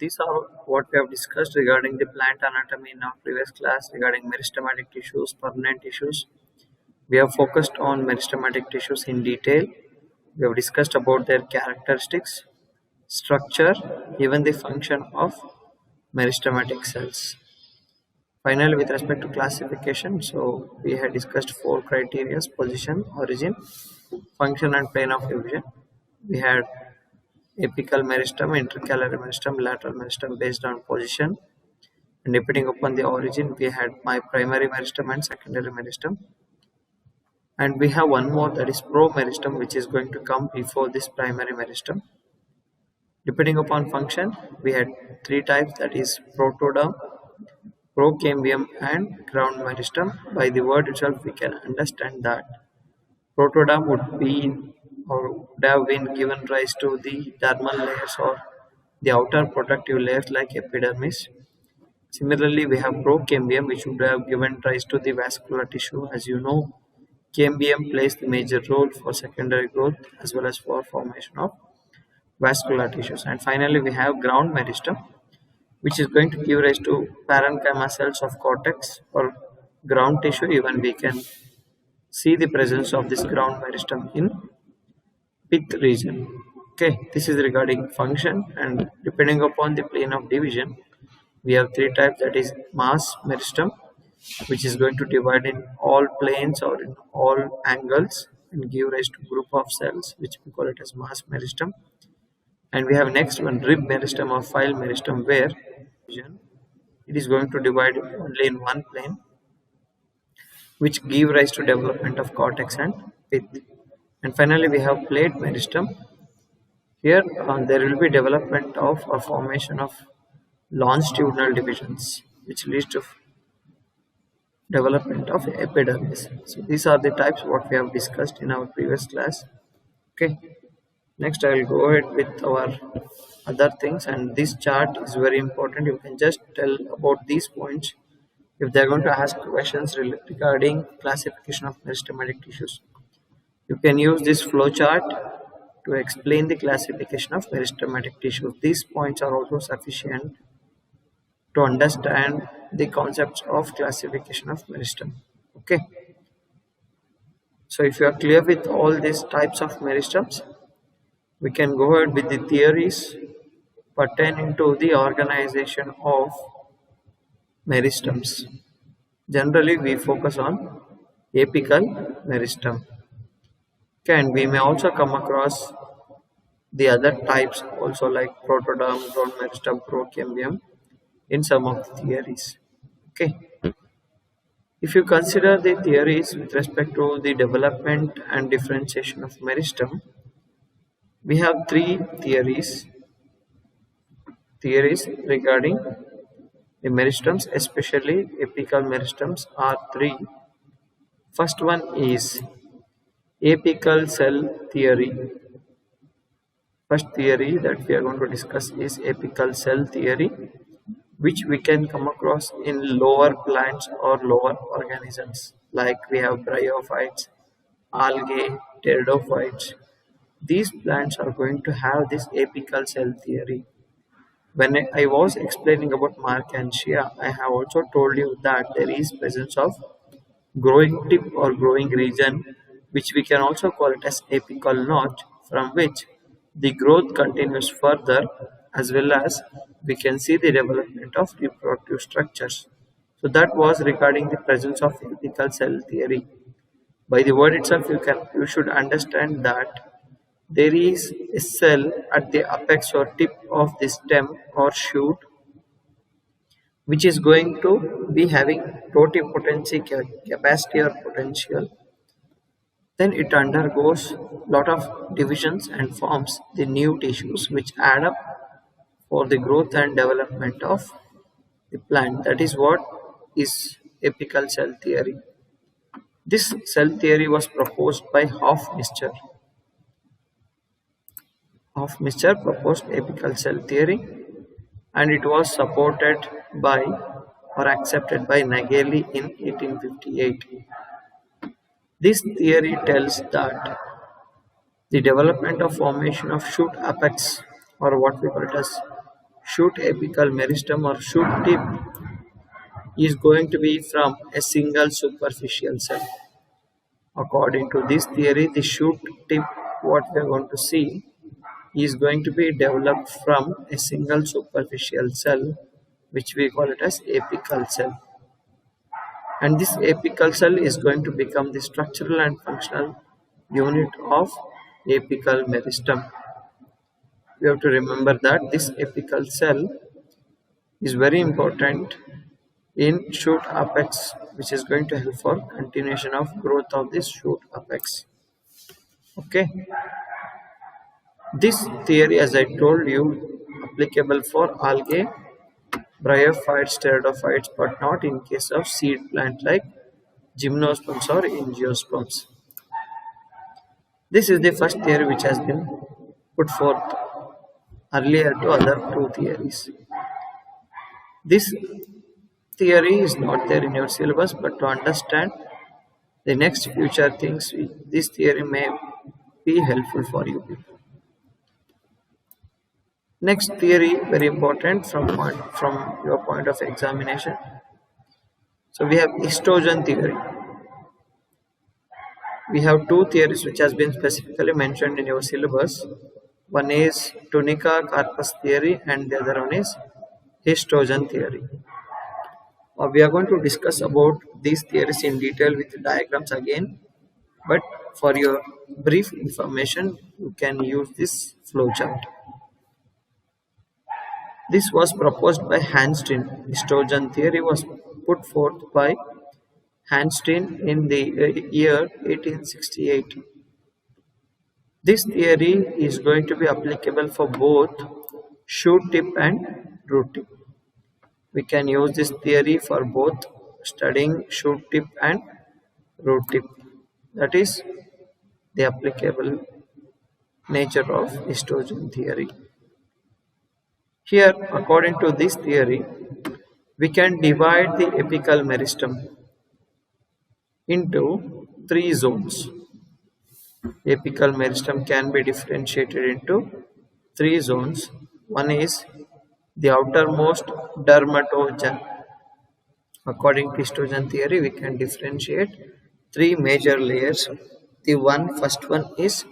these are what we have discussed regarding the plant anatomy in our previous class regarding meristematic tissues, permanent tissues. We have focused on meristematic tissues in detail. We have discussed about their characteristics, structure, even the function of meristematic cells. Finally, with respect to classification, so we had discussed four criteria: position, origin, function, and plane of division. We had apical meristem, intercalary meristem, lateral meristem based on position, and depending upon the origin, we had my primary meristem and secondary meristem. And we have one more, that is promeristem, which is going to come before this primary meristem. Depending upon function, we had three types, that is protoderm, procambium, and ground meristem. By the word itself, we can understand that protoderm would have been given rise to the dermal layers or the outer protective layers like epidermis. Similarly, we have procambium, which would have given rise to the vascular tissue. As you know, cambium plays the major role for secondary growth as well as for formation of vascular tissues. And finally, we have ground meristem, which is going to give rise to parenchyma cells of cortex or ground tissue. Even we can see the presence of this ground meristem in pith region. Okay, this is regarding function, and depending upon the plane of division, we have three types, that is mass meristem, which is going to divide in all planes or in all angles and give rise to group of cells, which we call it as mass meristem. And we have next one, rib meristem or file meristem, where it is going to divide only in one plane, which give rise to development of cortex and pith. And finally, we have plate meristem. Here, there will be development of a formation of longitudinal divisions, which leads to development of epidermis. So these are the types what we have discussed in our previous class. Okay. Next, I will go ahead with our other things, and this chart is very important. You can just tell about these points if they are going to ask questions regarding classification of meristematic tissues. You can use this flow chart to explain the classification of meristematic tissues. These points are also sufficient to understand the concepts of classification of meristem. Okay. So if you are clear with all these types of meristems, we can go ahead with the theories pertaining to the organization of meristems. Generally, we focus on apical meristem. Okay, and we may also come across the other types also, like protoderm, ground meristem, procambium, in some of the theories. Okay. If you consider the theories with respect to the development and differentiation of meristem, we have three theories regarding the meristems, especially apical meristems, are three. First one is apical cell theory. First theory that we are going to discuss is apical cell theory, which we can come across in lower plants or lower organisms, like we have bryophytes, algae, pteridophytes. These plants are going to have this apical cell theory. When I was explaining about Markantia, I have also told you that there is presence of growing tip or growing region, which we can also call it as apical notch, from which the growth continues further, as well as we can see the development of reproductive structures. So that was regarding the presence of apical cell theory. By the word itself, you should understand that there is a cell at the apex or tip of the stem or shoot, which is going to be having totipotency capacity or potential. Then it undergoes lot of divisions and forms the new tissues, which add up for the growth and development of the plant. That is what is apical cell theory. This cell theory was proposed by Hofmeister. Hofmeister proposed apical cell theory, and it was supported by or accepted by Nageli in 1858. This theory tells that the development of formation of shoot apex, or what we call it as shoot apical meristem or shoot tip is going to be from a single superficial cell. According to this theory, the shoot tip, what we are going to see, is going to be developed from a single superficial cell, which we call it as apical cell. And this apical cell is going to become the structural and functional unit of apical meristem. We have to remember that this apical cell is very important in shoot apex, which is going to help for continuation of growth of this shoot apex. Okay, this theory, as I told you, applicable for algae, bryophytes, pteridophytes, but not in case of seed plant like gymnosperms or angiosperms. This is the first theory which has been put forth earlier to other two theories. This theory is not there in your syllabus, but to understand the next future things, this theory may be helpful for you. Next theory, very important from your point of examination. So we have histogen theory. We have two theories which has been specifically mentioned in your syllabus. One is tunica carpus theory and the other one is histogen theory. We are going to discuss about these theories in detail with diagrams again, but for your brief information, you can use this flowchart. This was proposed by Hansteen. Histogen theory was put forth by Hansteen in the year 1868. This theory is going to be applicable for both shoot tip and root tip. We can use this theory for both studying shoot tip and root tip. That is the applicable nature of histogen theory. Here, according to this theory, we can divide the apical meristem into three zones. Apical meristem can be differentiated into three zones. One is the outermost dermatogen. According to histogen theory, we can differentiate three major layers. The first one is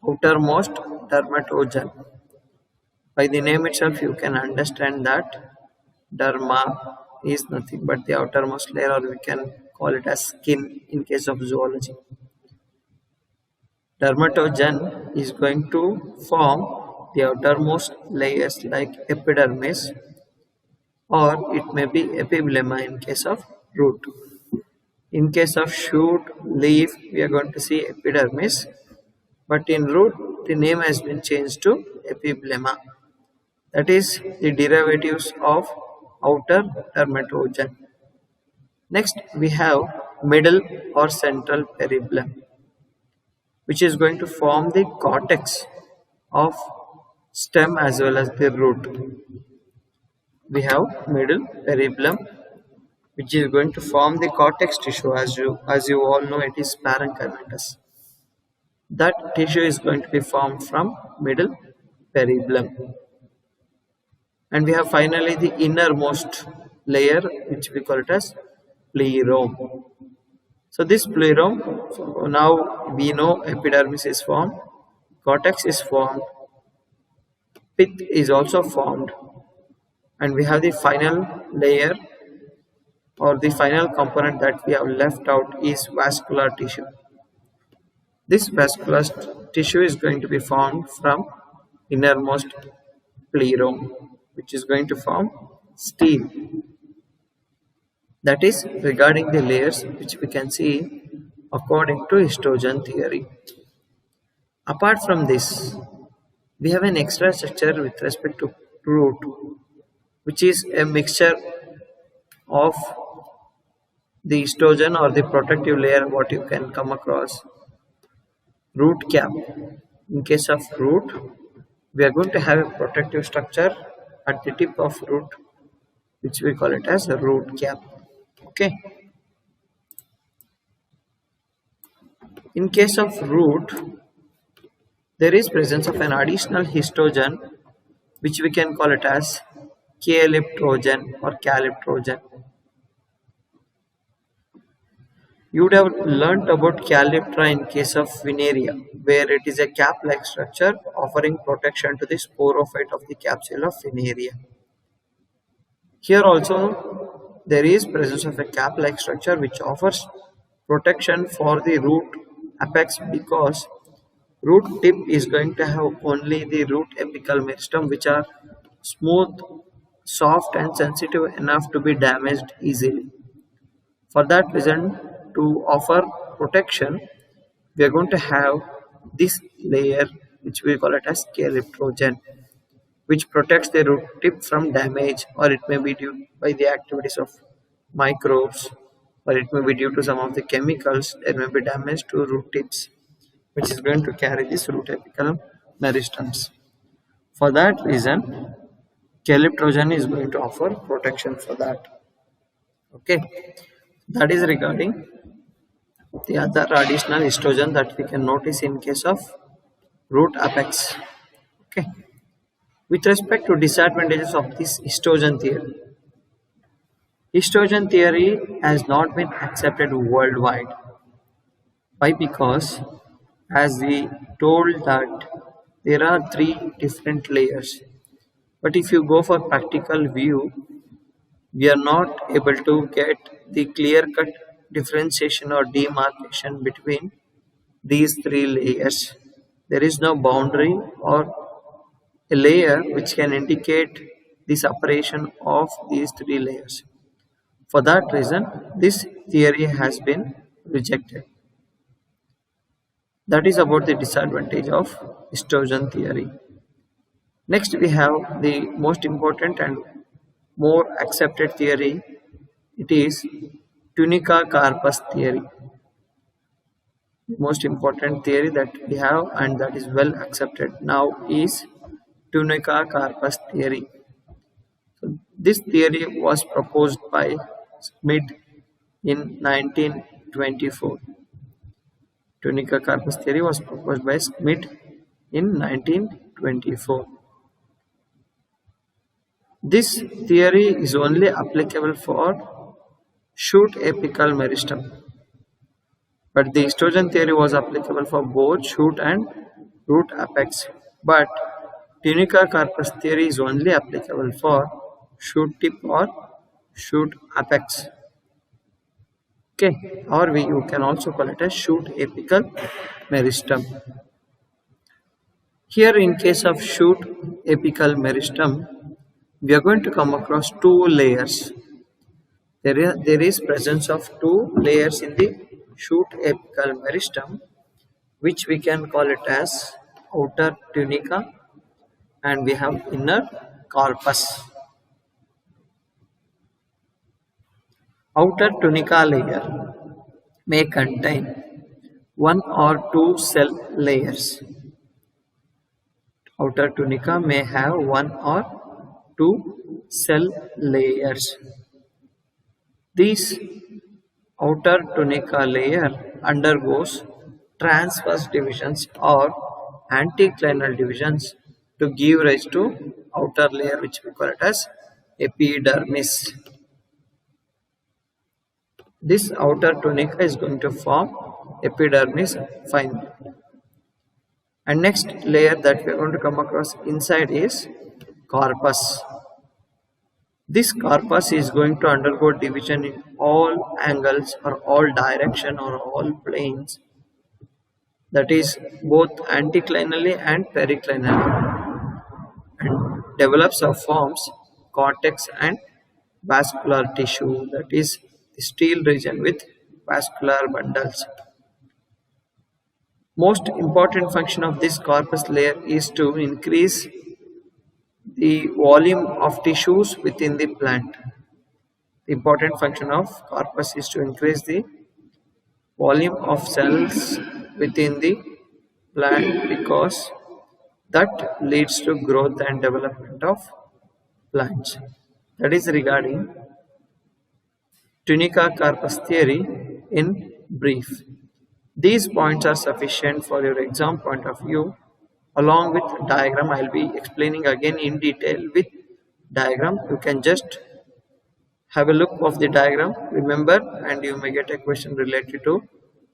outermost dermatogen. By the name itself, you can understand that derma is nothing but the outermost layer, or we can call it as skin in case of zoology. Dermatogen is going to form the outermost layers like epidermis, or it may be epiblema in case of root. In case of shoot, leaf, we are going to see epidermis, but in root, the name has been changed to epiblema. That is the derivatives of outer dermatogen. Next, we have middle or central peribellum, which is going to form the cortex of stem as well as the root. We have middle peribellum, which is going to form the cortex tissue. As you all know, it is parenchymatous. That tissue is going to be formed from middle peribellum. And we have finally the innermost layer, which we call it as plerome. So this plerome, so now we know epidermis is formed, cortex is formed, pith is also formed, and we have the final layer or the final component that we have left out is vascular tissue. This vascular tissue is going to be formed from innermost plerome, which is going to form stele. That is regarding the layers which we can see according to histogen theory. Apart from this, we have an extra structure with respect to root, which is a mixture of the histogen or the protective layer what you can come across. Root cap. In case of root, we are going to have a protective structure at the tip of root, which we call it as a root cap. Okay. In case of root, there is presence of an additional histogen which we can call it as calyptrogen or calyptrogen. You would have learnt about calyptra in case of venerea, where it is a cap-like structure offering protection to the sporophyte of the capsule of venerea. Here also there is presence of a cap-like structure which offers protection for the root apex, because root tip is going to have only the root apical meristem, which are smooth, soft and sensitive enough to be damaged easily. For that reason, to offer protection, we are going to have this layer which we call it as calyptrogen, which protects the root tip from damage, or it may be due by the activities of microbes, or it may be due to some of the chemicals. There may be damage to root tips, which is going to carry this root apical meristems. For that reason, calyptrogen is going to offer protection for that. Okay, that is regarding the other additional estrogen that we can notice in case of root apex. Okay, with respect to disadvantages of this estrogen theory, estrogen theory has not been accepted worldwide. Why? Because as we told that there are three different layers, but if you go for practical view, we are not able to get the clear-cut differentiation or demarcation between these three layers. There is no boundary or a layer which can indicate the separation of these three layers. For that reason, this theory has been rejected. That is about the disadvantage of estrogen theory. Next, we have the most important and more accepted theory. It is tunica carpus theory. The most important theory that we have and that is well accepted now is tunica carpus theory. So this theory was proposed by Schmidt in 1924. Tunica carpus theory was proposed by Schmidt in 1924. This theory is only applicable for shoot apical meristem, but the estrogen theory was applicable for both shoot and root apex. But tunica carpus theory is only applicable for shoot tip or shoot apex. Okay, or you can also call it as shoot apical meristem. Here, in case of shoot apical meristem, we are going to come across two layers. There is presence of two layers in the shoot apical meristem, which we can call it as outer tunica, and we have inner carpus. Outer tunica layer may contain one or two cell layers. Outer tunica may have one or two cell layers. This outer tunica layer undergoes transverse divisions or anticlinal divisions to give rise to outer layer, which we call it as epidermis. This outer tunica is going to form epidermis finally. And next layer that we are going to come across inside is corpus. This corpus is going to undergo division in all angles or all direction or all planes, that is both anticlinally and periclinally, and develops or forms cortex and vascular tissue, that is the steel region with vascular bundles. Most important function of this corpus layer is to increase the volume of tissues within the plant. The important function of corpus is to increase the volume of cells within the plant, because that leads to growth and development of plants. That is regarding tunica carpus theory in brief. These points are sufficient for your exam point of view. along with diagram. I'll be explaining again in detail with diagram. You can just have a look of the diagram, remember, and you may get a question related to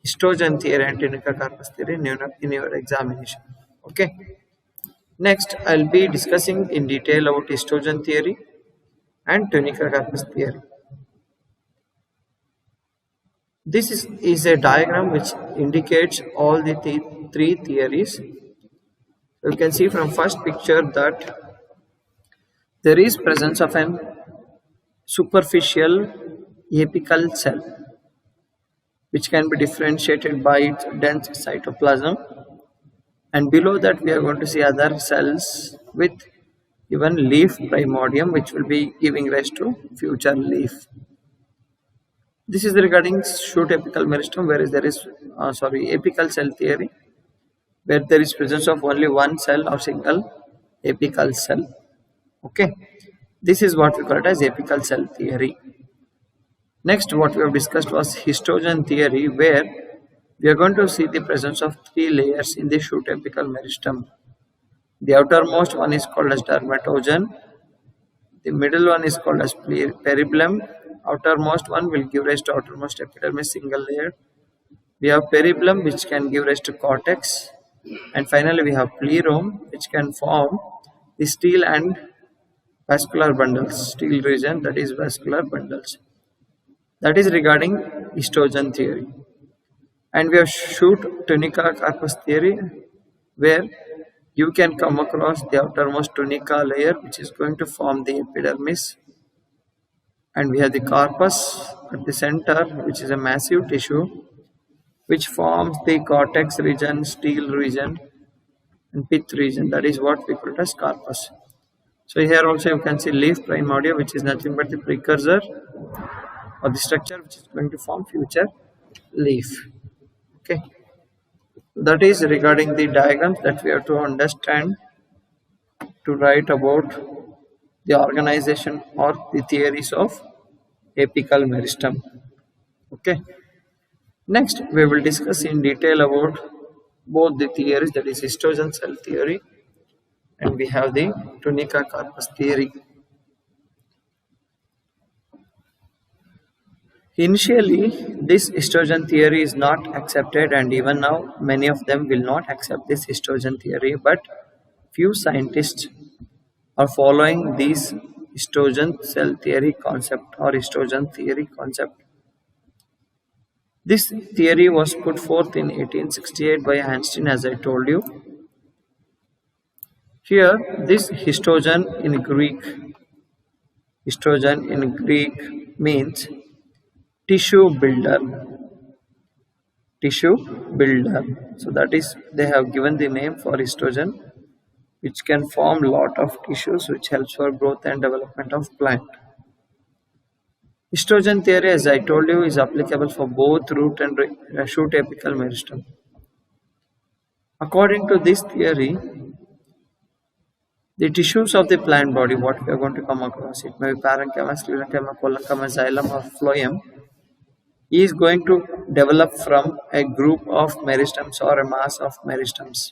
histogen theory and tunica-Karpus theory in your examination. Okay. Next, I'll be discussing in detail about histogen theory and tunica-Karpus theory. This is a diagram which indicates all the three theories. You can see from first picture that there is presence of an superficial apical cell which can be differentiated by its dense cytoplasm, and below that we are going to see other cells with even leaf primordium which will be giving rise to future leaf. This is regarding shoot apical meristem, whereas there is apical cell theory, where there is presence of only one cell or single apical cell. Okay, this is what we call it as apical cell theory. Next, what we have discussed was histogen theory, where we are going to see the presence of three layers in the shoot apical meristem. The outermost one is called as dermatogen, the middle one is called as peribellum, outermost one will give rise to outermost epidermis single layer. We have peribellum which can give rise to cortex, and finally we have plerome which can form the steel and vascular bundles, steel region, that is vascular bundles. That is regarding histogen theory. And we have shoot tunica-Karpus theory, where you can come across the outermost tunica layer which is going to form the epidermis, and we have the corpus at the center which is a massive tissue which forms the cortex region, steel region and pith region. That is what we call it as corpus. So here also you can see leaf primordia, which is nothing but the precursor or the structure which is going to form future leaf. Okay, that is regarding the diagrams that we have to understand to write about the organization or the theories of apical meristem. Okay, next we will discuss in detail about both the theories, that is histogen cell theory, and we have the tunica-Karpus theory. Initially, this histogen theory is not accepted, and even now many of them will not accept this histogen theory, but few scientists are following this histogen cell theory concept or histogen theory concept. This theory was put forth in 1868 by Einstein, as I told you. Here, this histogen in Greek means tissue builder. Tissue builder. So that is, they have given the name for histogen, which can form lot of tissues which helps for growth and development of plant. Histogen theory, as I told you, is applicable for both root and shoot apical meristem. According to this theory, the tissues of the plant body, what we are going to come across, it may be parenchyma, sclerenchyma, collenchyma, xylem or phloem, is going to develop from a group of meristems or a mass of meristems.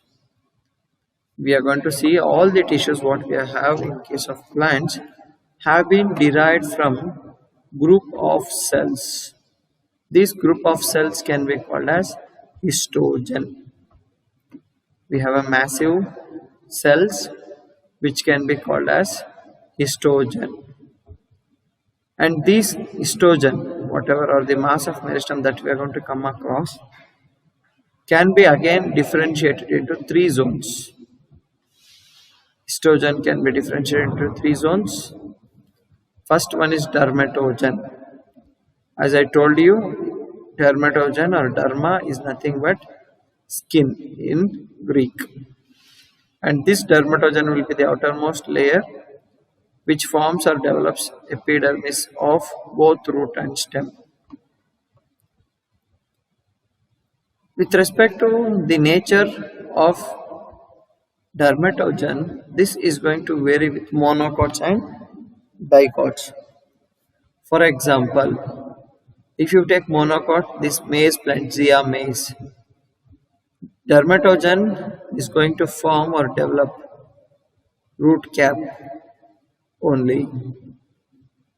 We are going to see all the tissues what we have in case of plants have been derived from group of cells. This group of cells can be called as histogen. We have a massive cells which can be called as histogen. And these histogen, whatever are the mass of meristem that we are going to come across, can be again differentiated into three zones. Histogen can be differentiated into three zones. First one is dermatogen. As I told you, dermatogen or derma is nothing but skin in Greek. And this dermatogen will be the outermost layer which forms or develops epidermis of both root and stem. With respect to the nature of dermatogen, this is going to vary with monocots and dicots. For example, if you take monocot, this maize plant, Zea maize, Dermatogen is going to form or develop root cap only,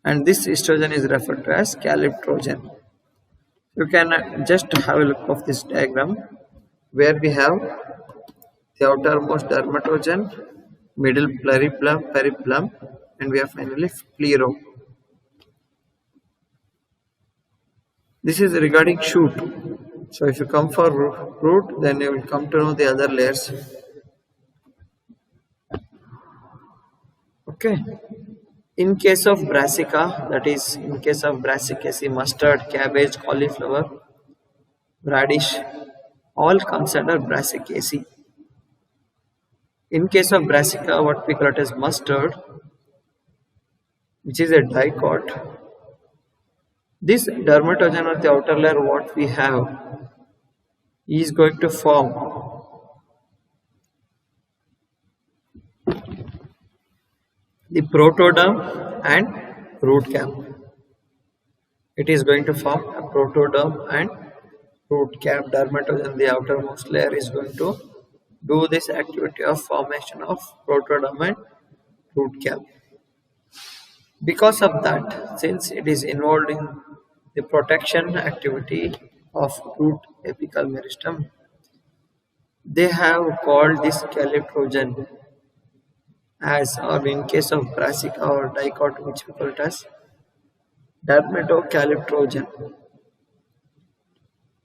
and this estrogen is referred to as calyptrogen. You can just have a look of this diagram where we have the outermost dermatogen, middle periplum, and we have finally pleroma. This is regarding shoot. So if you come for root, then you will come to know the other layers. Okay. In case of brassica, that is in case of brassicaceae, mustard, cabbage, cauliflower, radish, all comes under brassicaceae. In case of brassica, what we call it as mustard, which is a dicot. This dermatogen or the outer layer, what we have, is going to form the protoderm and root cap. It is going to form a protoderm and root cap. Dermatogen, the outermost layer, is going to do this activity of formation of protoderm and root cap. Because of that, since it is involved in the protection activity of root apical meristem, they have called this calyptrogen as, or in case of brassica or dicot, which we call it as dermatocalyptrogen.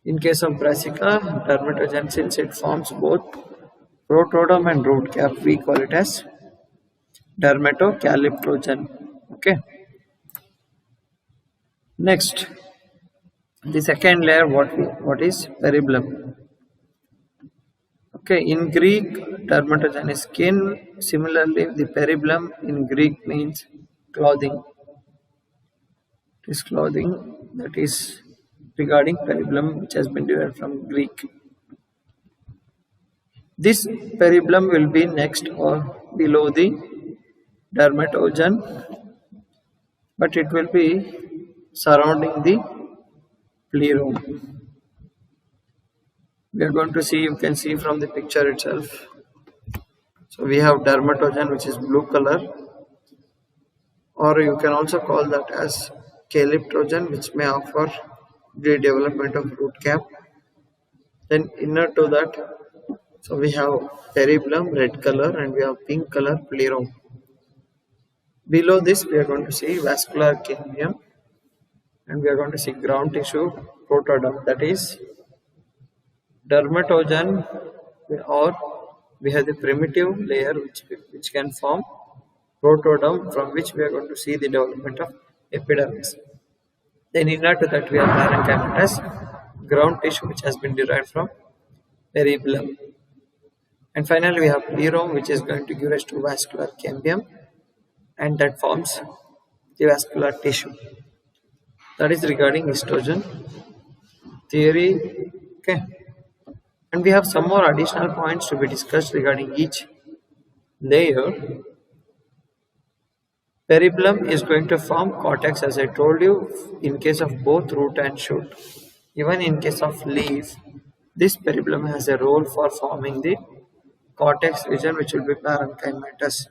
In case of brassica, dermatogen, since it forms both protoderm and root cap, we call it as dermatocalyptrogen. Okay. Next, the second layer, what is periblum? Okay, in Greek, dermatogen is skin. Similarly, the periblum in Greek means clothing. It is clothing, that is regarding periblum, which has been derived from Greek. This periblum will be next or below the dermatogen, but it will be surrounding the pleroma. We are going to see, you can see from the picture itself. So we have dermatogen, which is blue color, or you can also call that as calyptrogen, which may offer the development of root cap. Then inner to that, so we have periblum, red color, and we have pink color, pleroma. Below this, we are going to see vascular cambium, and we are going to see ground tissue protoderm, that is dermatogen, or we have the primitive layer which can form protoderm, from which we are going to see the development of epidermis. Then inner to that, we have parenchymatous, ground tissue, which has been derived from periblum. And finally, we have pleroma, which is going to give rise to vascular cambium, and that forms the vascular tissue. That is regarding estrogen theory. Okay. And we have some more additional points to be discussed regarding each layer. Periblum is going to form cortex, as I told you, in case of both root and shoot. Even in case of leaf, this periblum has a role for forming the cortex region, which will be parenchymatous.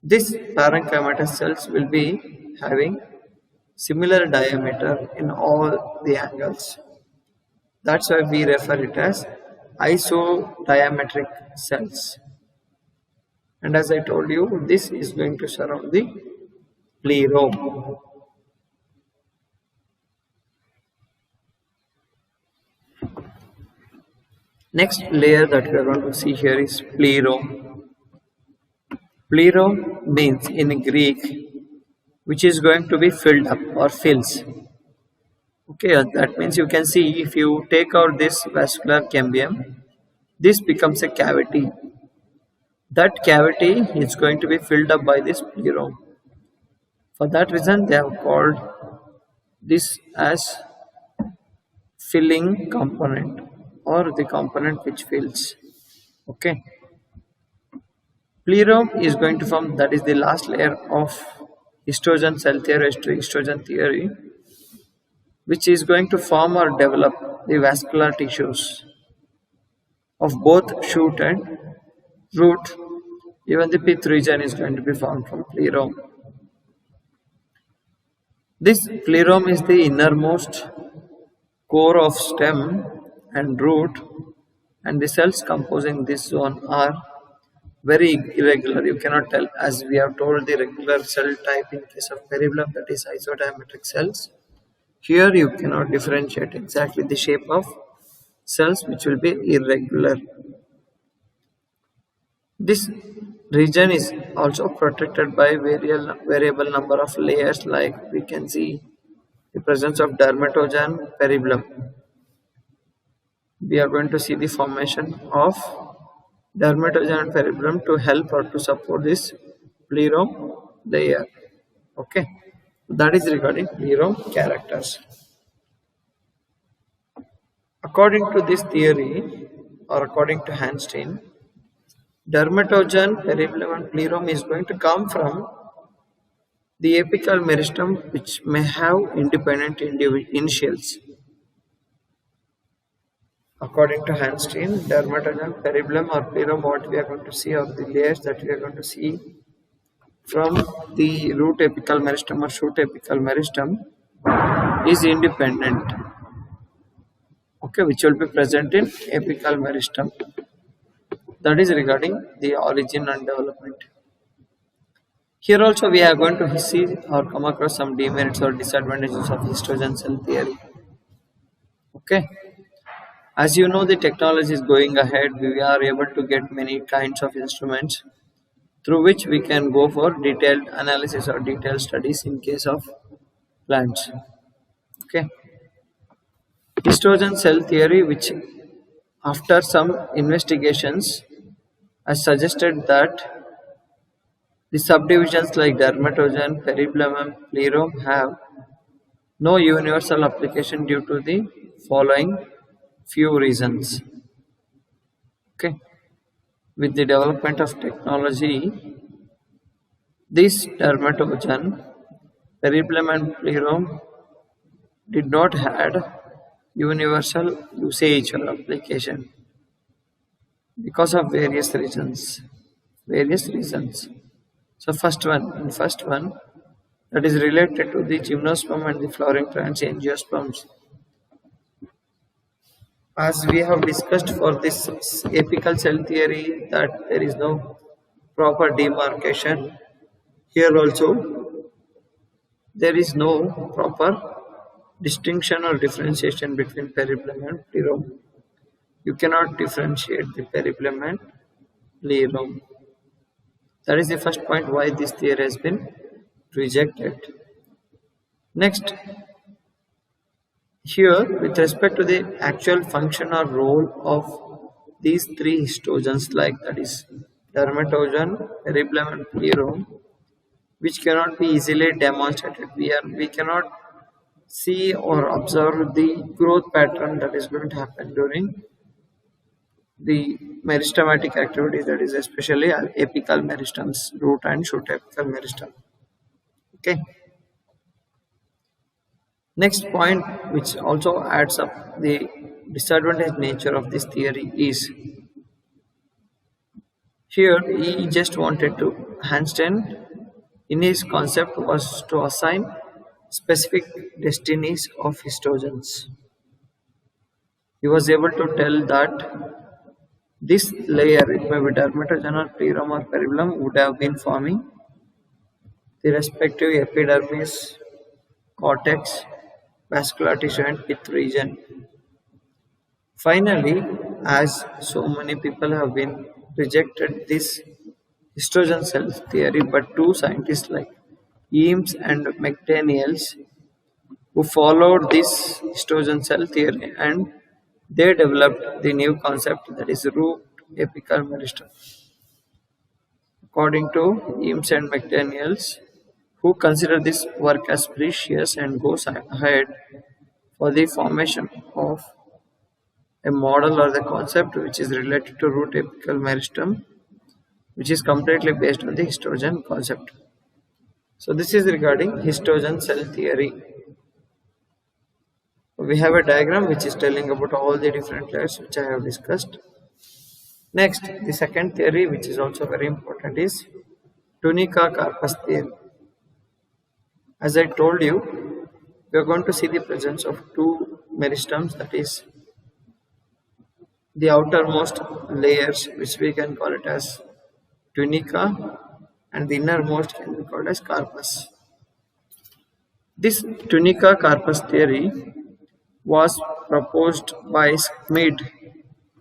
This parenchymatous cells will be having similar diameter in all the angles. That's why we refer it as isodiametric cells. And as I told you, this is going to surround the pleroma. Next layer that we are going to see here is pleroma. Pleroma means in Greek, which is going to be filled up or fills. Okay, that means you can see, if you take out this vascular cambium, this becomes a cavity. That cavity is going to be filled up by this pleroma. For that reason, they have called this as filling component, or the component which fills. Okay. Pleroma is going to form, that is the last layer of estrogen cell theory, estrogen theory, which is going to form or develop the vascular tissues. of both shoot and root. Even the pith region is going to be formed from plerome. This plerome is the innermost core of stem and root, and the cells composing this zone are very irregular. You cannot tell, as we have told the regular cell type in case of peribulum, that is isodiametric cells. Here you cannot differentiate exactly the shape of cells, which will be irregular. This region is also protected by variable number of layers, like we can see the presence of dermatogen peribulum. We are going to see the formation of dermatogen and peribulum to help or to support this plerome layer. Okay, that is regarding plerome characters. According to this theory, or according to Hanstein, dermatogen, peribulum and plerome is going to come from the apical meristem, which may have independent initials. According to Hanstein, dermatogen, peribulum or plerome, what we are going to see, or the layers that we are going to see from the root apical meristem or shoot apical meristem is independent. Okay, which will be present in apical meristem. That is regarding the origin and development. Here also we are going to see or come across some demerits or disadvantages of histogen cell theory. Okay. As you know, the technology is going ahead. We are able to get many kinds of instruments through which we can go for detailed analysis or detailed studies in case of plants. Okay. Histogen cell theory, which after some investigations has suggested that the subdivisions like dermatogen, peribulum and plerome have no universal application due to the following few reasons. Okay. With the development of technology, this dermatogen, peribulum and plerome did not have universal usage or application because of various reasons. So first one, that is related to the gymnosperm and the flowering plants angiosperms. As we have discussed for this apical cell theory, that there is no proper demarcation. Here also there is no proper distinction or differentiation between peribulum and plerome. You cannot differentiate the peribulum and plerome. That is the first point why this theory has been rejected. Next, here with respect to the actual function or role of these three histogens, like that is dermatogen, peribulum and plerome, which cannot be easily demonstrated. We cannot see or observe the growth pattern that is going to happen during the meristematic activities, that is especially apical meristems, root and shoot apical meristem. Okay. Next point, which also adds up the disadvantage nature of this theory, is here he just wanted to, Hanstein in his concept was to assign specific destinies of histogens. He was able to tell that this layer, it may be dermatogen or plerome or peribulum, would have been forming the respective epidermis, cortex, vascular tissue and pith region. Finally, as so many people have been rejected this histogen cell theory, but two scientists like Eames and McDaniels, who followed this histogen cell theory, and they developed the new concept, that is root apical meristem. According to Eames and McDaniels, who consider this work as precious and goes ahead for the formation of a model or the concept which is related to root apical meristem, which is completely based on the histogen concept. So this is regarding histogen cell theory. We have a diagram which is telling about all the different layers which I have discussed. Next, the second theory, which is also very important, is tunica carpus theory. As I told you, we are going to see the presence of two meristems, that is the outermost layers, which we can call it as tunica, and the innermost can be called as carpus. This tunica carpus theory was proposed by Schmid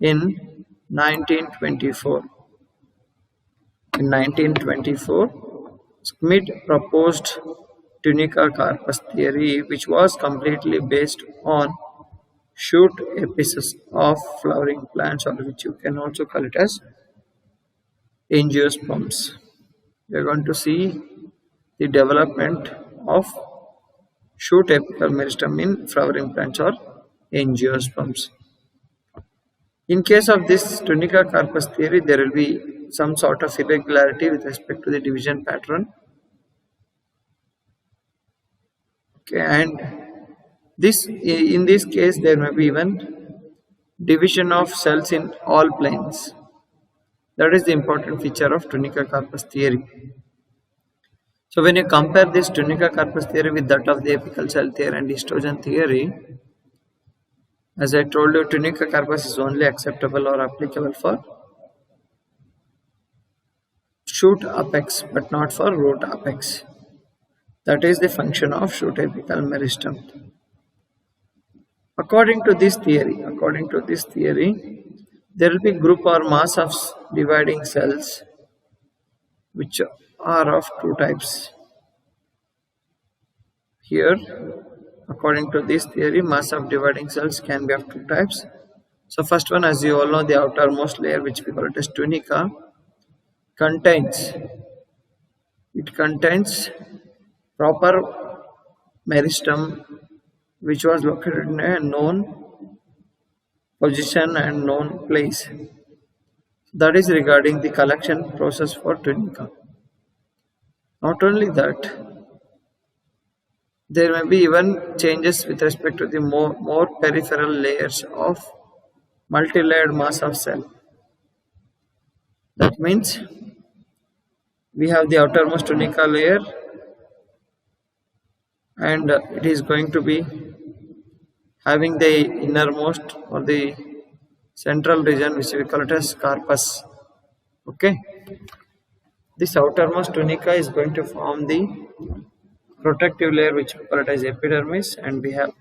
in 1924. In 1924, Schmid proposed tunica carpus theory, which was completely based on shoot apices of flowering plants, or which you can also call it as angiosperms. We are going to see the development of shoot apical meristem in flowering plants or angiosperms. In case of this tunica carpus theory, there will be some sort of irregularity with respect to the division pattern. Okay, and in this case there may be even division of cells in all planes. That is the important feature of tunica carpus theory. So when you compare this tunica carpus theory with that of the apical cell theory and histogen theory, as I told you, tunica carpus is only acceptable or applicable for shoot apex but not for root apex. That is the function of shoot apical meristem. According to this theory, there will be group or mass of dividing cells which are of two types. Here, according to this theory, mass of dividing cells can be of two types. So first one, as you all know, the outermost layer, which we call it as tunica, contains proper meristem which was located in a known position and known place. That is regarding the collection process for tunica. Not only that, there may be even changes with respect to the more peripheral layers of multi-layered mass of cell. That means we have the outermost tunica layer, and it is going to be having the innermost or the central region, which we call it as carpus. Okay, this outermost tunica is going to form the protective layer, which we call it as epidermis, and we have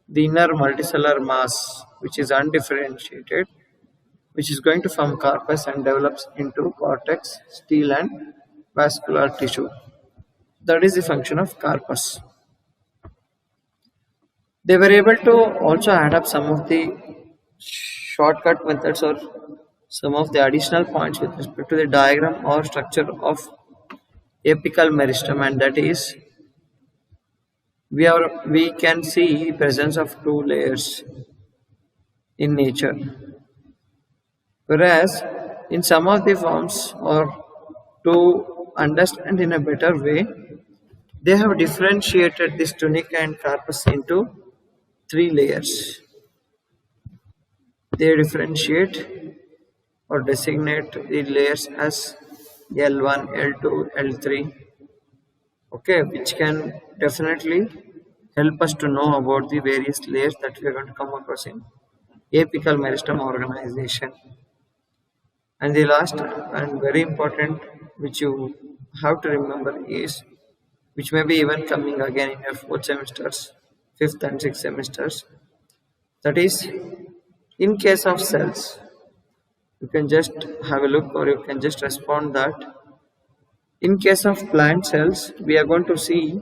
the inner multicellular mass, which is undifferentiated, which is going to form carpus and develops into cortex, stele and vascular tissue. That is the function of carpus. They were able to also add up some of the shortcut methods or some of the additional points with respect to the diagram or structure of apical meristem, and that is we can see the presence of two layers in nature, whereas in some of the forms, or to understand in a better way, they have differentiated this tunica and carpus into three layers. They differentiate or designate the layers as L1, L2, L3, okay, which can definitely help us to know about the various layers that we are going to come across in apical meristem organization. And the last and very important, which you have to remember, is which may be even coming again in your 4th semesters, 5th and 6th semesters, that is, in case of cells, you can just have a look or you can just respond that in case of plant cells, we are going to see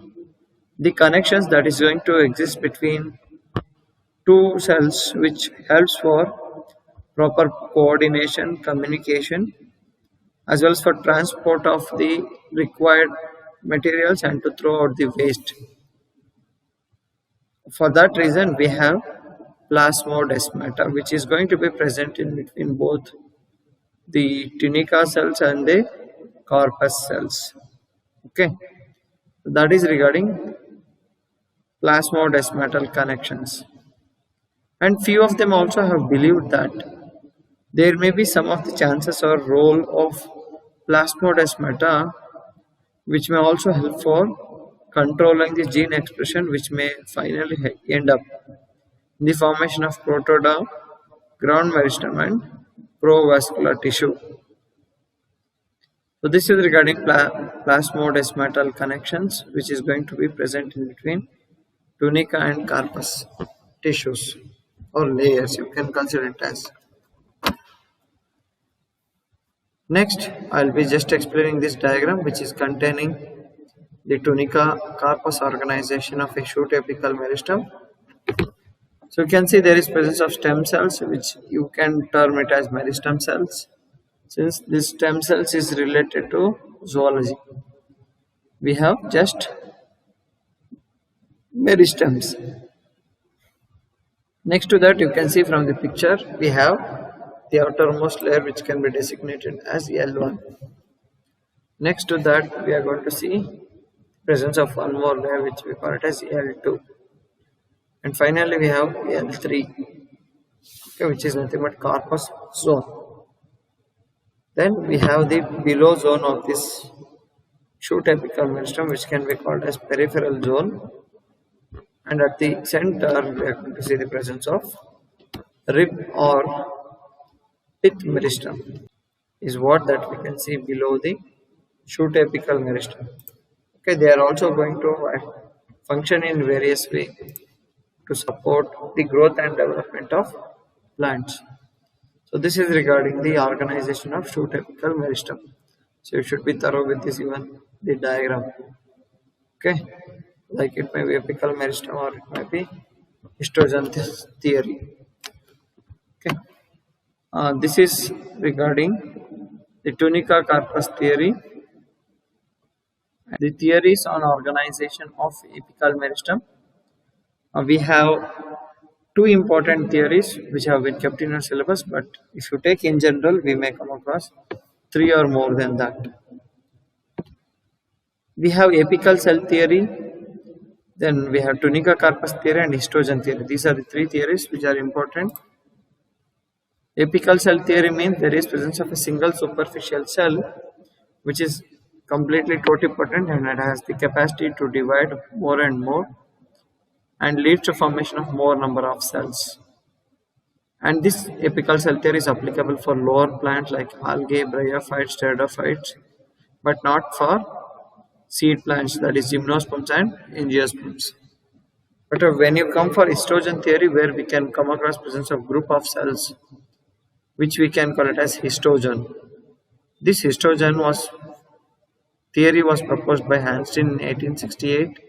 the connections that is going to exist between two cells, which helps for proper coordination, communication, as well as for transport of the required materials and to throw out the waste. For that reason, we have plasmodesmata, which is going to be present in between both the tunica cells and the corpus cells. Okay, that is regarding plasmodesmatal connections. And few of them also have believed that There may be some of the chances or role of plasmodesmata which may also help for controlling the gene expression, which may finally end up in the formation of protoderm, ground meristem, and provascular tissue. So this is regarding plasmodesmatal connections, which is going to be present in between tunica and carpus tissues or layers. You can consider it as. Next, I'll be just explaining this diagram, which is containing the tunica carpus organization of a shoot apical meristem. So you can see there is presence of stem cells, which you can term it as meristem cells, since this stem cells is related to zoology. We have just meristems. Next to that, you can see from the picture, we have the outermost layer, which can be designated as L1. Next to that, we are going to see presence of one more layer, which we call it as L2. And finally, we have L3, okay, which is nothing but corpus zone. Then we have the below zone of this shoot apical meristem, which can be called as peripheral zone. And at the center, we are going to see the presence of rib or pith meristem, is what that we can see below the shoot apical meristem. Okay, they are also going to function in various ways to support the growth and development of plants. So this is regarding the organization of shoot apical meristem. So you should be thorough with this, even the diagram. Okay, like it may be apical meristem or it may be histogen theory. Okay, this is regarding the tunica carpus theory. The theories on organization of apical meristem. We have two important theories which have been kept in our syllabus, but if you take in general, we may come across three or more than that. We have apical cell theory, then we have tunica carpus theory and histogen theory. These are the three theories which are important. Apical cell theory means there is presence of a single superficial cell which is completely totipotent and it has the capacity to divide more and more and leads to formation of more number of cells. And this apical cell theory is applicable for lower plants like algae, bryophytes, pteridophytes, but not for seed plants, that is gymnosperms and angiosperms. But when you come for histogen theory, where we can come across presence of group of cells, which we can call it as histogen. This histogen theory was proposed by Hansteen in 1868,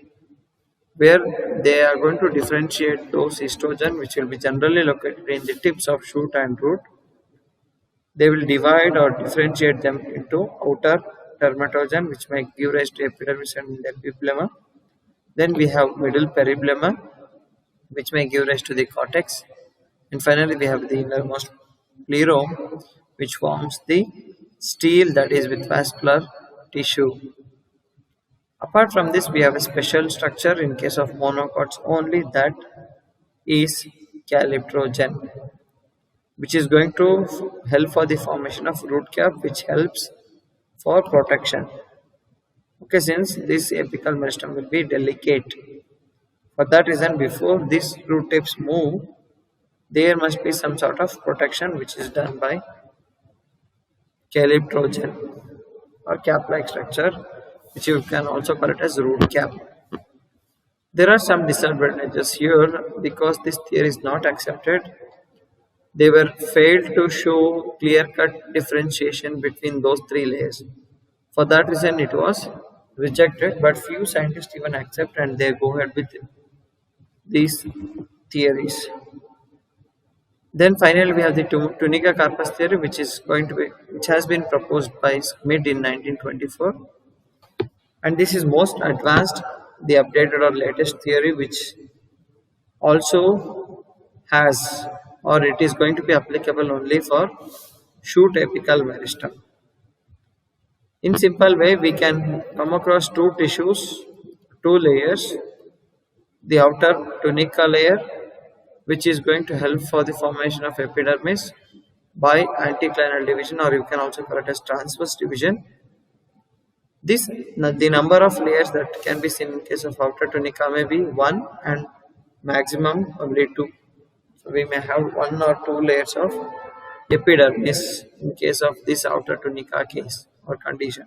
where they are going to differentiate those histogen which will be generally located in the tips of shoot and root. They will divide or differentiate them into outer dermatogen, which may give rise to epidermis and epiblema. Then we have middle periblema, which may give rise to the cortex. And finally, we have the innermost plerome, which forms the stele, that is with vascular tissue. Apart from this, we have a special structure in case of monocots only, that is calyptrogen, which is going to help for the formation of root cap, which helps for protection. Okay, since this apical meristem will be delicate, for that reason, before these root tips move, there must be some sort of protection which is done by calyptrogen or cap-like structure, which you can also call it as root cap. There are some disadvantages here because this theory is not accepted. They were failed to show clear-cut differentiation between those three layers. For that reason, it was rejected, but few scientists even accept and they go ahead with these theories. Then finally, we have the tunica carpus theory, which has been proposed by Schmidt in 1924. And this is most advanced, the updated or latest theory, which also has, or it is going to be applicable only for shoot apical meristem. In simple way, we can come across two tissues, two layers, the outer tunica layer, which is going to help for the formation of epidermis, by anticlinal division, or you can also call it as transverse division. The number of layers that can be seen in case of outer tunica may be 1 and maximum only 2. So we may have 1 or 2 layers of epidermis in case of this outer tunica case or condition.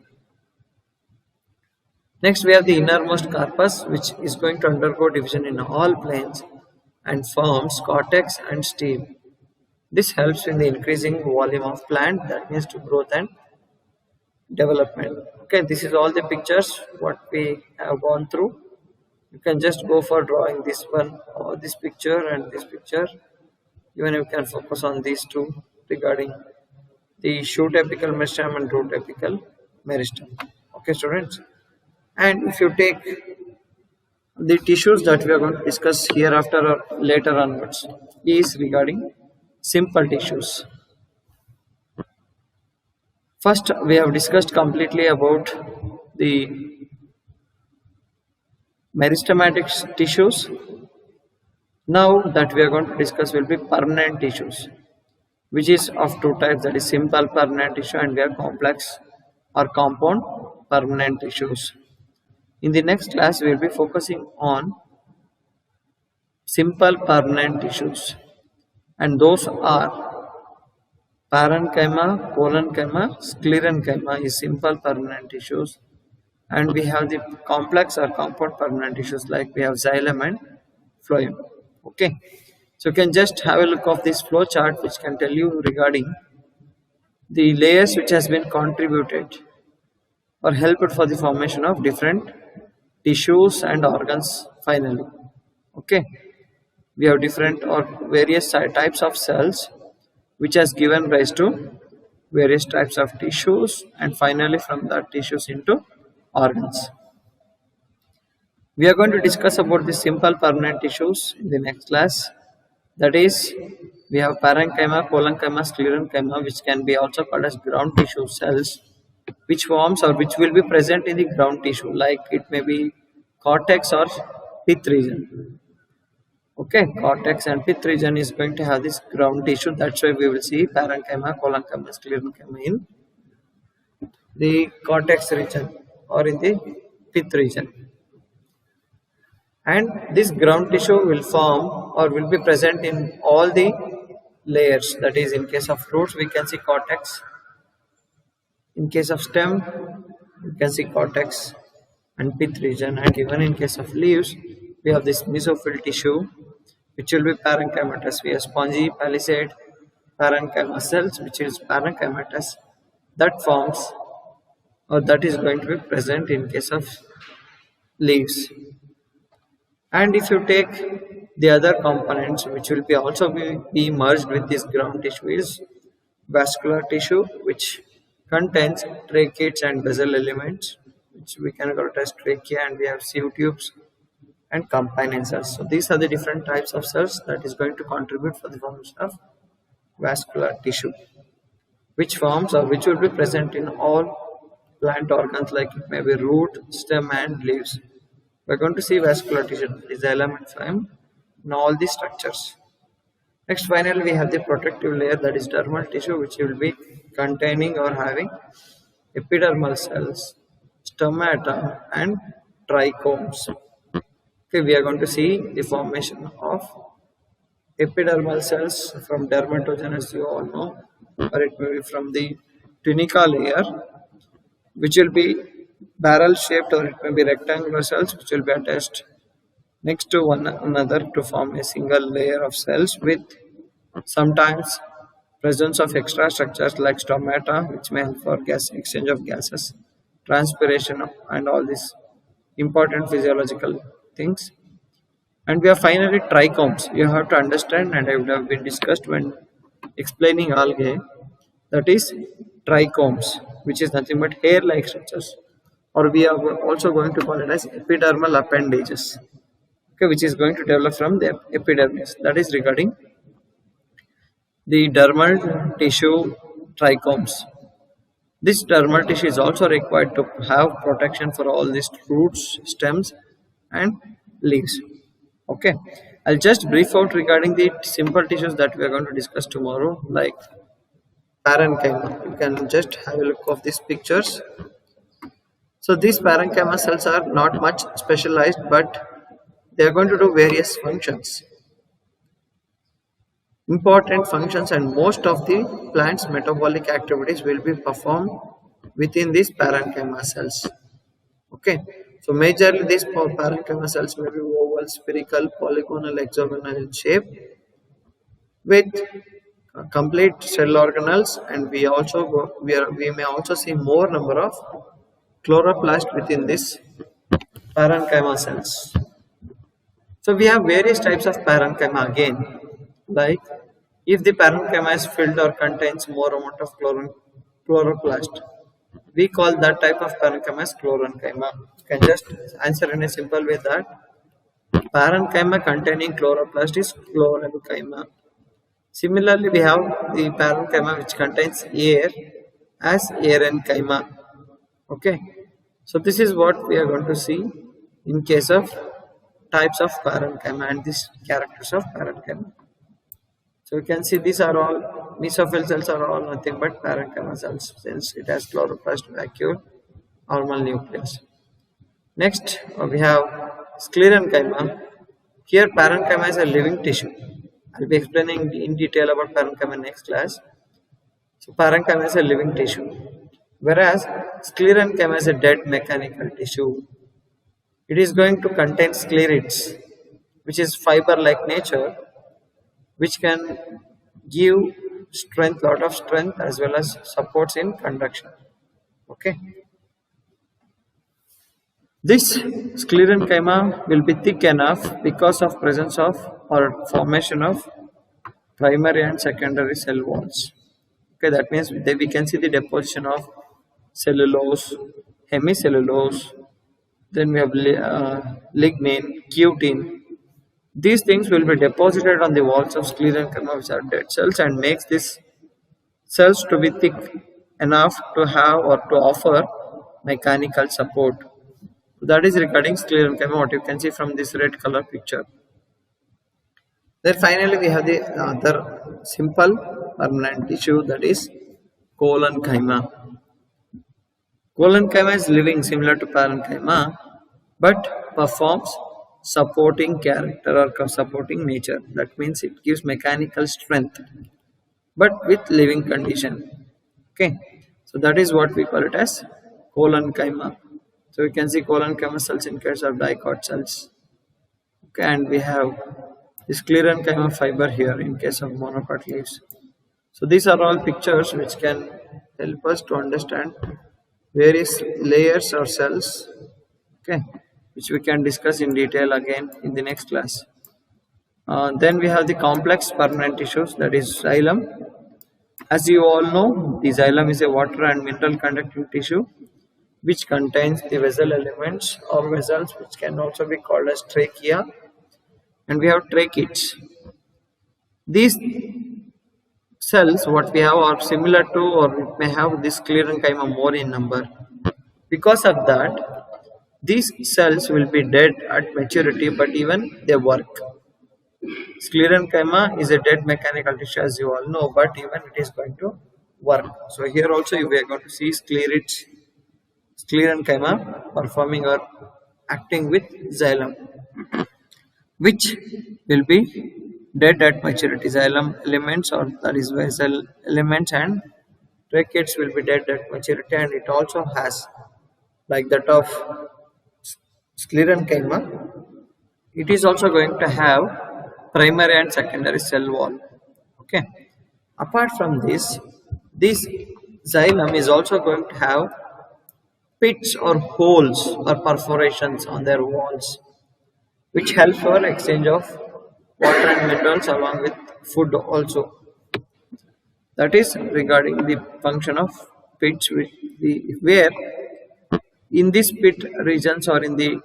Next we have the innermost corpus, which is going to undergo division in all planes and forms cortex and stem. This helps in the increasing volume of plant, that means to growth and development. Okay, this is all the pictures what we have gone through. You can just go for drawing this one or this picture and this picture. Even you can focus on these two regarding the shoot apical meristem and root apical meristem. Okay, students. And if you take the tissues that we are going to discuss hereafter or later onwards is regarding simple tissues. First, we have discussed completely about the meristematic tissues. Now that we are going to discuss will be permanent tissues, which is of two types, that is simple permanent tissue and we have complex or compound permanent tissues. In the next class, we will be focusing on simple permanent tissues, and those are parenchyma, collenchyma, sclerenchyma is simple permanent tissues, and we have the complex or compound permanent tissues like we have xylem and phloem. Okay, so you can just have a look of this flow chart, which can tell you regarding the layers which has been contributed or helped for the formation of different tissues and organs finally. Okay, we have different or various types of cells which has given rise to various types of tissues, and finally from that tissues into organs. We are going to discuss about the simple permanent tissues in the next class. That is, we have parenchyma, collenchyma, sclerenchyma, which can be also called as ground tissue cells, which forms or which will be present in the ground tissue, like it may be cortex or pith region. Okay, cortex and pith region is going to have this ground tissue. That's why we will see parenchyma, collenchyma, sclerenchyma in the cortex region or in the pith region. And this ground tissue will form or will be present in all the layers. That is, in case of roots, we can see cortex. In case of stem, you can see cortex and pith region, and even in case of leaves, we have this mesophyll tissue, which will be parenchymatous. We have spongy palisade parenchyma cells, which is parenchymatous, that forms or that is going to be present in case of leaves. And if you take the other components which will be also be merged with this ground tissue is vascular tissue, which contains tracheids and basal elements, which we can call it as trachea, and we have sieve tubes and companion cells. So these are the different types of cells that is going to contribute for the formation of vascular tissue, which forms or which will be present in all plant organs, like it may be root, stem and leaves. We are going to see vascular tissue, xylem and phloem, in all these structures. Next, finally, we have the protective layer, that is dermal tissue, which will be containing or having epidermal cells, stomata and trichomes. Okay, we are going to see the formation of epidermal cells from dermatogenesis, you all know, or it may be from the tunica layer, which will be barrel shaped, or it may be rectangular cells which will be attached next to one another to form a single layer of cells, with sometimes presence of extra structures like stomata, which may help for gas exchange of gases, transpiration and all these important physiological things. And we have finally trichomes. You have to understand, and I would have been discussed when explaining algae, that is trichomes, which is nothing but hair-like structures, or we are also going to call it as epidermal appendages. Okay, which is going to develop from the epidermis. That is regarding the dermal tissue trichomes. This dermal tissue is also required to have protection for all these roots, stems and leaves. Okay, I'll just brief out regarding the simple tissues that we are going to discuss tomorrow, like parenchyma. You can just have a look of these pictures. So these parenchyma cells are not much specialized, but they are going to do various functions, important functions, and most of the plant's metabolic activities will be performed within these parenchyma cells. Okay, so majorly these parenchyma cells may be oval, spherical, polygonal, hexagonal in shape with complete cell organelles, and we may also see more number of chloroplast within this parenchyma cells. So we have various types of parenchyma again, like if the parenchyma is filled or contains more amount of chloroplast, we call that type of parenchyma as chlorenchyma. You can just answer in a simple way that parenchyma containing chloroplast is chlorenchyma. Similarly, we have the parenchyma which contains air as aerenchyma. Okay, so this is what we are going to see in case of types of parenchyma and these characters of parenchyma. So you can see these are all mesophyll cells are all nothing but parenchyma cells since it has chloroplast, vacuole, normal nucleus. Next we have sclerenchyma. Here parenchyma is a living tissue. I'll be explaining in detail about parenchyma next class. So parenchyma is a living tissue, whereas sclerenchyma is a dead mechanical tissue. It is going to contain sclerids, which is fiber-like nature, which can give strength, lot of strength, as well as supports in conduction. Okay. This sclerenchyma will be thick enough because of presence of or formation of primary and secondary cell walls. Okay, that means we can see the deposition of cellulose, hemicellulose, then we have lignin, cutin. These things will be deposited on the walls of sclerenchyma, which are dead cells, and makes these cells to be thick enough to have or to offer mechanical support. That is regarding sclerenchyma, what you can see from this red color picture. Then finally we have the other simple permanent tissue, that is collenchyma. Collenchyma is living similar to parenchyma, but performs supporting character or supporting nature. That means it gives mechanical strength, but with living condition. Okay, so that is what we call it as collenchyma. So we can see collenchyma cells in case of dicot cells. Okay, and we have this sclerenchyma fiber here in case of monocot leaves. So these are all pictures which can help us to understand various layers or cells, okay, which we can discuss in detail again in the next class. Then we have the complex permanent tissues, that is xylem. As you all know, the xylem is a water and mineral conducting tissue which contains the vessel elements or vessels, which can also be called as trachea, and we have tracheids. These cells what we have are similar to, or it may have this sclerenchyma more in number. Because of that, these cells will be dead at maturity, but even they work. Sclerenchyma is a dead mechanical tissue, as you all know, but even it is going to work. So here also we are going to see sclerenchyma performing or acting with xylem, which will be dead at maturity. Xylem elements, or that is vessel elements, and tracheids will be dead at maturity, and it also has, like that of sclerenchyma, it is also going to have primary and secondary cell wall. Okay. Apart from this xylem is also going to have pits or holes or perforations on their walls, which help for exchange of water and minerals along with food also. That is regarding the function of pits, where in these pit regions or in the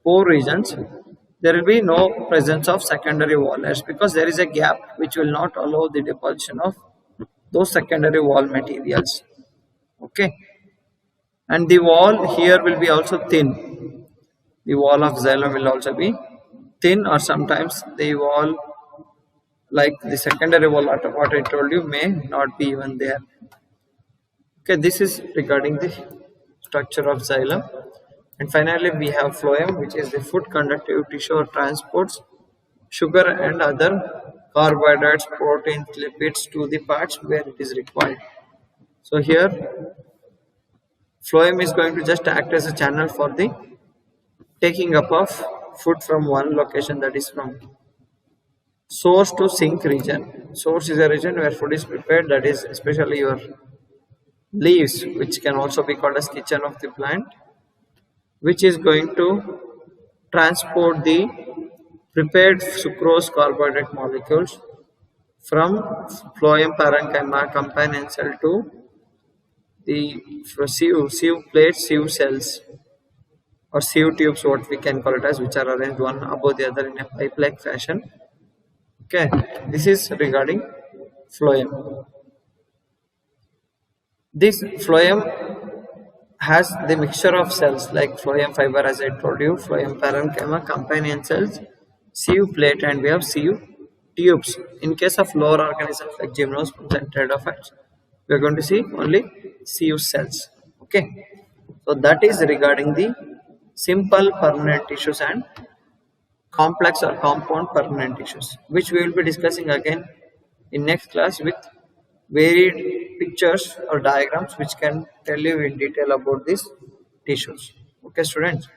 pore regions there will be no presence of secondary wall layers, because there is a gap which will not allow the deposition of those secondary wall materials. Okay, and the wall here will be also thin. The wall of xylem will also be thin, or sometimes the wall like the secondary volata, what I told you, may not be even there. Okay, this is regarding the structure of xylem. And finally, we have phloem, which is the food conductive tissue or transports sugar and other carbohydrates, proteins, lipids to the parts where it is required. So here, phloem is going to just act as a channel for the taking up of food from one location, that is from source to sink region. Source is a region where food is prepared, that is especially your leaves, which can also be called as kitchen of the plant, which is going to transport the prepared sucrose carbohydrate molecules from phloem parenchyma companion cell to the sieve plates, sieve cells, or sieve tubes, what we can call it as, which are arranged one above the other in a pipe-like fashion. Okay, this is regarding phloem. This phloem has the mixture of cells like phloem fiber, as I told you, phloem parenchyma, companion cells, sieve plate, and we have sieve tubes. In case of lower organisms like gymnosperms and pteridophytes, we are going to see only sieve cells. Okay, so that is regarding the simple permanent tissues and complex or compound permanent tissues, which we will be discussing again in next class with varied pictures or diagrams which can tell you in detail about these tissues. Okay, students.